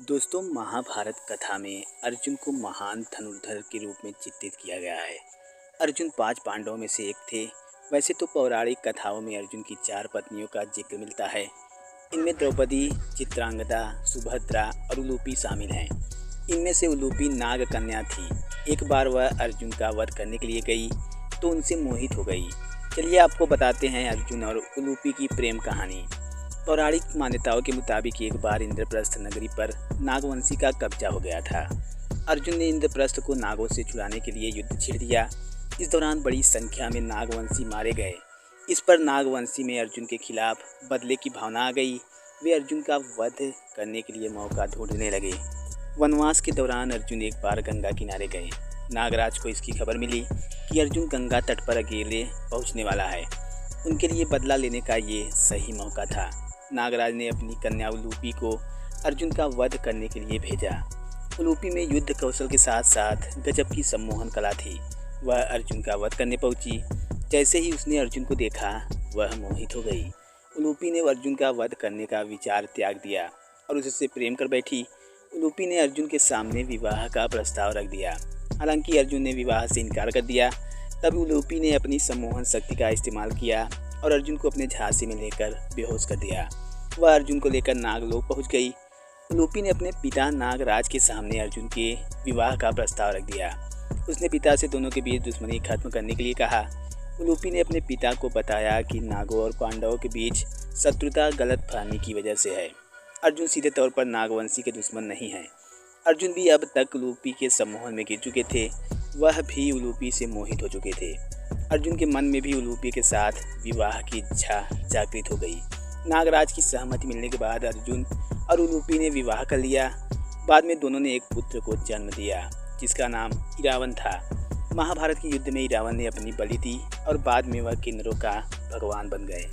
दोस्तों, महाभारत कथा में अर्जुन को महान धनुर्धर के रूप में चित्रित किया गया है। अर्जुन 5 पांडवों में से एक थे। वैसे तो पौराणिक कथाओं में अर्जुन की 4 पत्नियों का जिक्र मिलता है। इनमें द्रौपदी, चित्रांगदा, सुभद्रा और उलूपी शामिल हैं। इनमें से उलूपी नाग कन्या थी। एक बार वह अर्जुन का वध करने के लिए गई तो उनसे मोहित हो गई। चलिए आपको बताते हैं अर्जुन और उलूपी की प्रेम कहानी। पौराणिक मान्यताओं के मुताबिक एक बार इंद्रप्रस्थ नगरी पर नागवंशी का कब्जा हो गया था। अर्जुन ने इंद्रप्रस्थ को नागों से छुड़ाने के लिए युद्ध छेड़ दिया। इस दौरान बड़ी संख्या में नागवंशी मारे गए। इस पर नागवंशी में अर्जुन के खिलाफ बदले की भावना आ गई। वे अर्जुन का वध करने के लिए मौका ढूंढने लगे। वनवास के दौरान अर्जुन एक बार गंगा किनारे गए। नागराज को इसकी खबर मिली कि अर्जुन गंगा तट पर अकेले पहुंचने वाला है। उनके लिए बदला लेने का ये सही मौका था। नागराज ने अपनी कन्या उलूपी को अर्जुन का वध करने के लिए भेजा। उलूपी में युद्ध कौशल के साथ साथ गजब की सम्मोहन कला थी। वह अर्जुन का वध करने पहुंची। जैसे ही उसने अर्जुन को देखा, वह मोहित हो गई। उलूपी ने अर्जुन का वध करने का विचार त्याग दिया और उससे प्रेम कर बैठी। उलूपी ने अर्जुन के सामने विवाह का प्रस्ताव रख दिया। हालांकि अर्जुन ने विवाह से इनकार कर दिया। तब उलूपी ने अपनी सम्मोहन शक्ति का इस्तेमाल किया और अर्जुन को अपने झांसे में लेकर बेहोश कर दिया। वह अर्जुन को लेकर नागलोक पहुंच गई। उलूपी ने अपने पिता नागराज के सामने अर्जुन के विवाह का प्रस्ताव रख दिया। उसने पिता से दोनों के बीच दुश्मनी खत्म करने के लिए कहा। उलूपी ने अपने पिता को बताया कि नागों और पांडवों के बीच शत्रुता गलतफहमी की वजह से है। अर्जुन सीधे तौर पर नागवंशी के दुश्मन नहीं हैं। अर्जुन भी अब तक उलूपी के सम्मोहन में गिर चुके थे। वह भी उलूपी से मोहित हो चुके थे। अर्जुन के मन में भी उलूपी के साथ विवाह की इच्छा जागृत हो गई। नागराज की सहमति मिलने के बाद अर्जुन और उलूपी ने विवाह कर लिया। बाद में दोनों ने एक पुत्र को जन्म दिया जिसका नाम इरावन था। महाभारत के युद्ध में इरावन ने अपनी बलि दी और बाद में वह किन्नरों का भगवान बन गए।